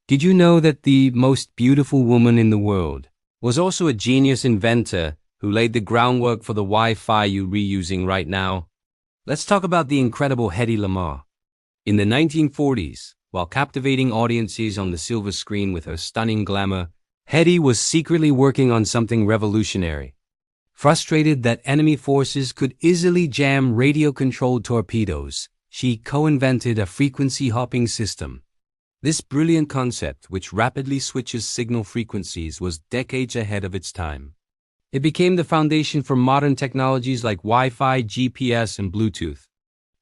Did you know that the most beautiful woman in the world was also a genius inventor who laid the groundwork for the Wi-Fi you're reusing right now? Let's talk about the incredible Hedy Lamarr. In the 1940s, while captivating audiences on the silver screen with her stunning glamour, Hedy was secretly working on something revolutionary. Frustrated that enemy forces could easily jam radio-controlled torpedoes, she co-invented a frequency-hopping system. This brilliant concept, which rapidly switches signal frequencies, was decades ahead of its time. It became the foundation for modern technologies like Wi-Fi, GPS, and Bluetooth.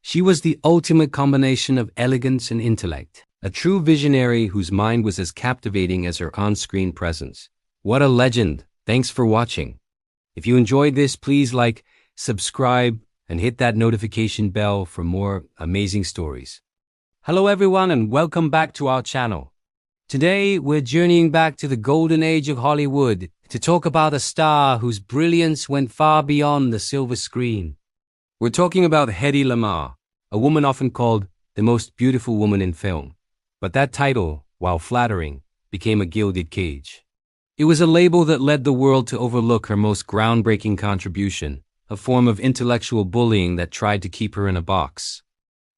She was the ultimate combination of elegance and intellect, a true visionary whose mind was as captivating as her on-screen presence. What a legend! Thanks for watching. If you enjoyed this, please like, subscribe, and hit that notification bell for more amazing stories. Hello everyone and welcome back to our channel. Today we're journeying back to the golden age of Hollywood to talk about a star whose brilliance went far beyond the silver screen. We're talking about Hedy Lamarr, a woman often called the most beautiful woman in film. But that title, while flattering, became a gilded cage. It was a label that led the world to overlook her most groundbreaking contribution, a form of intellectual bullying that tried to keep her in a box.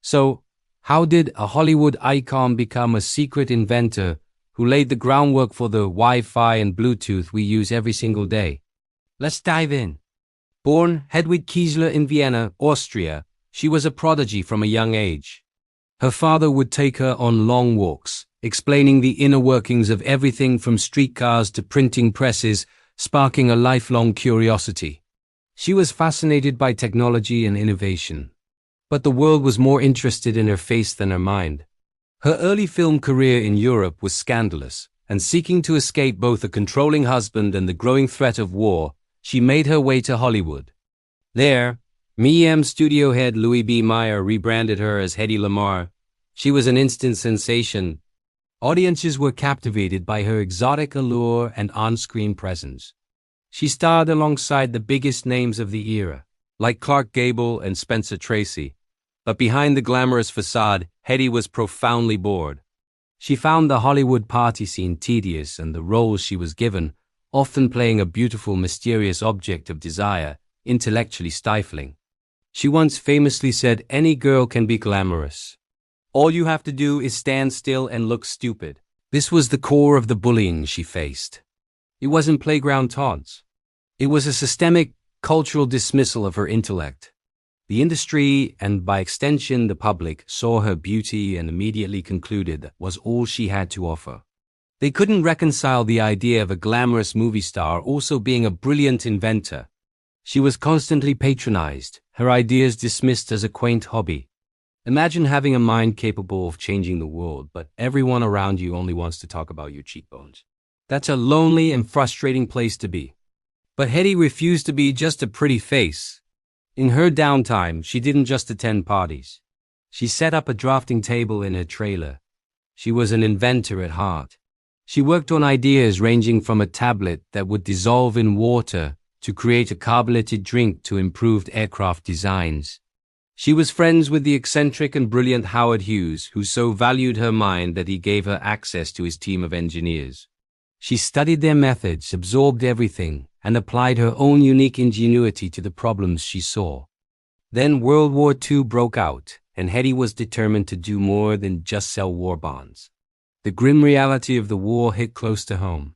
So, how did a Hollywood icon become a secret inventor who laid the groundwork for the Wi-Fi and Bluetooth we use every single day? Let's dive in. Born Hedwig Kiesler in Vienna, Austria, she was a prodigy from a young age. Her father would take her on long walks, explaining the inner workings of everything from streetcars to printing presses, sparking a lifelong curiosity. She was fascinated by technology and innovation. But the world was more interested in her face than her mind. Her early film career in Europe was scandalous, and seeking to escape both a controlling husband and the growing threat of war, she made her way to Hollywood. There, MGM studio head Louis B. Mayer rebranded her as Hedy Lamarr. She was an instant sensation. Audiences were captivated by her exotic allure and on-screen presence. She starred alongside the biggest names of the era, like Clark Gable and Spencer Tracy. But behind the glamorous facade, Hedy was profoundly bored. She found the Hollywood party scene tedious and the roles she was given, often playing a beautiful, mysterious object of desire, intellectually stifling. She once famously said, "Any girl can be glamorous. All you have to do is stand still and look stupid." This was the core of the bullying she faced. It wasn't playground taunts. It was a systemic, cultural dismissal of her intellect. The industry, and by extension the public, saw her beauty and immediately concluded that was all she had to offer. They couldn't reconcile the idea of a glamorous movie star also being a brilliant inventor. She was constantly patronized, her ideas dismissed as a quaint hobby. Imagine having a mind capable of changing the world, but everyone around you only wants to talk about your cheekbones. That's a lonely and frustrating place to be. But Hedy refused to be just a pretty face. In her downtime, she didn't just attend parties. She set up a drafting table in her trailer. She was an inventor at heart. She worked on ideas ranging from a tablet that would dissolve in water to create a carbonated drink to improved aircraft designs. She was friends with the eccentric and brilliant Howard Hughes, who so valued her mind that he gave her access to his team of engineers. She studied their methods, absorbed everything, and applied her own unique ingenuity to the problems she saw. Then World War II broke out, and Hedy was determined to do more than just sell war bonds. The grim reality of the war hit close to home.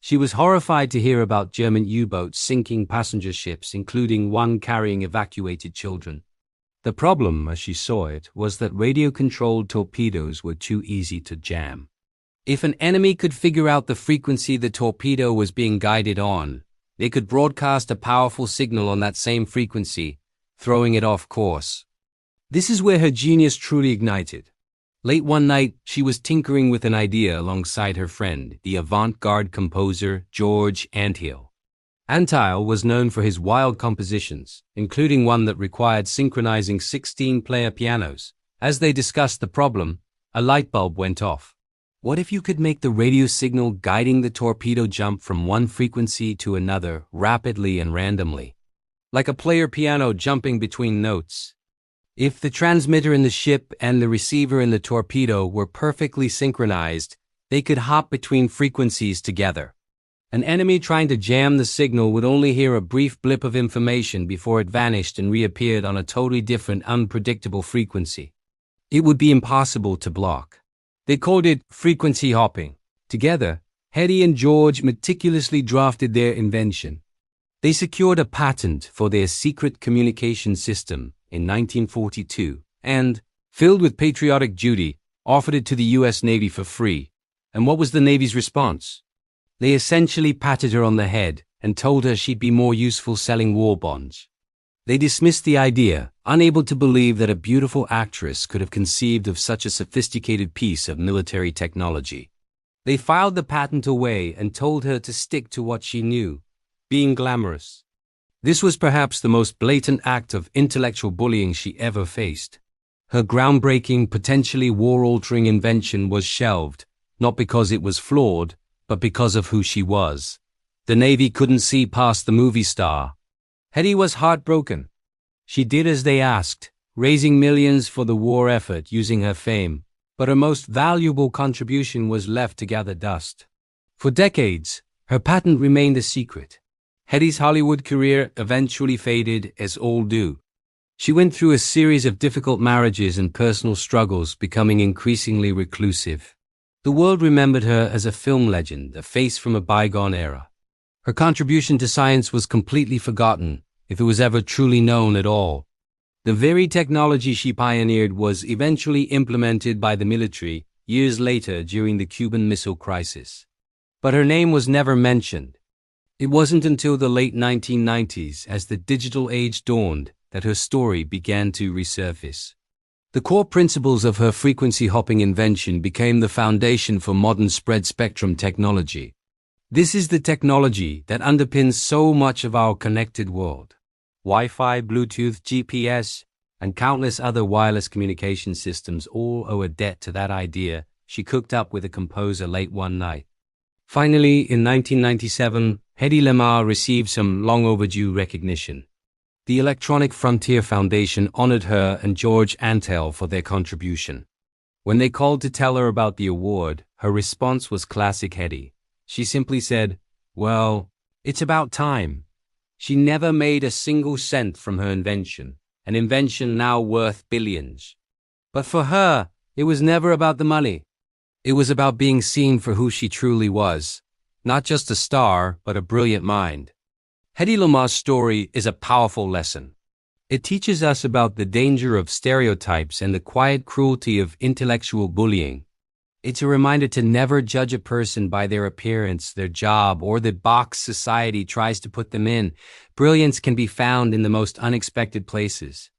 She was horrified to hear about German U-boats sinking passenger ships, including one carrying evacuated children. The problem, as she saw it, was that radio-controlled torpedoes were too easy to jam. If an enemy could figure out the frequency the torpedo was being guided on, they could broadcast a powerful signal on that same frequency, throwing it off course. This is where her genius truly ignited. Late one night, she was tinkering with an idea alongside her friend, the avant-garde composer George Antheil. Antheil was known for his wild compositions, including one that required synchronizing 16-player pianos. As they discussed the problem, a light bulb went off. What if you could make the radio signal guiding the torpedo jump from one frequency to another rapidly and randomly? Like a player piano jumping between notes. If the transmitter in the ship and the receiver in the torpedo were perfectly synchronized, They could hop between frequencies together. An enemy trying to jam the signal would only hear a brief blip of information before it vanished and reappeared on a totally different, unpredictable frequency. It would be impossible to block. They called it frequency hopping. Together, Hetty and George meticulously drafted their invention. They secured a patent for their secret communication system in 1942 and, filled with patriotic duty, offered it to the U.S. Navy for free. And what was the Navy's response? They essentially patted her on the head and told her she'd be more useful selling war bonds. They dismissed the idea, unable to believe that a beautiful actress could have conceived of such a sophisticated piece of military technology. They filed the patent away and told her to stick to what she knew, being glamorous. This was perhaps the most blatant act of intellectual bullying she ever faced. Her groundbreaking, potentially war-altering invention was shelved, not because it was flawed, but because of who she was. The Navy couldn't see past the movie star. Hetty was heartbroken. She did as they asked, raising millions for the war effort using her fame, but her most valuable contribution was left to gather dust. For decades, her patent remained a secret. Hetty's Hollywood career eventually faded, as all do. She went through a series of difficult marriages and personal struggles, becoming increasingly reclusive. The world remembered her as a film legend, a face from a bygone era. Her contribution to science was completely forgotten, if it was ever truly known at all. The very technology she pioneered was eventually implemented by the military years later during the Cuban Missile Crisis. But her name was never mentioned. It wasn't until the late 1990s, as the digital age dawned, that her story began to resurface. The core principles of her frequency-hopping invention became the foundation for modern spread-spectrum technology. This is the technology that underpins so much of our connected world. Wi-Fi, Bluetooth, GPS, and countless other wireless communication systems all owe a debt to that idea she cooked up with a composer late one night. Finally, in 1997, Hedy Lamarr received some long-overdue recognition. The Electronic Frontier Foundation honored her and George Antheil for their contribution. When they called to tell her about the award, her response was classic Hetty. She simply said, "Well, it's about time." She never made a single cent from her invention, an invention now worth billions. But for her, it was never about the money. It was about being seen for who she truly was, not just a star, but a brilliant mind. Hedy Lamarr's story is a powerful lesson. It teaches us about the danger of stereotypes and the quiet cruelty of intellectual bullying. It's a reminder to never judge a person by their appearance, their job, or the box society tries to put them in. Brilliance can be found in the most unexpected places.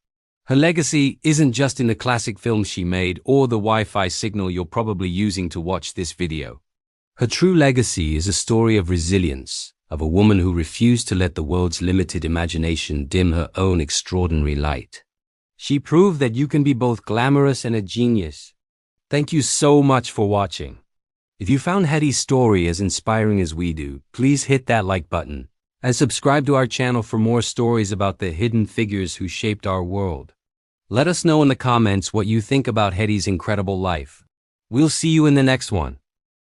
Her legacy isn't just in the classic films she made or the Wi-Fi signal you're probably using to watch this video. Her true legacy is a story of resilience, of a woman who refused to let the world's limited imagination dim her own extraordinary light. She proved that you can be both glamorous and a genius. Thank you so much for watching. If you found Hedy's story as inspiring as we do, please hit that like button and subscribe to our channel for more stories about the hidden figures who shaped our world. Let us know in the comments what you think about Hedy's incredible life. We'll see you in the next one.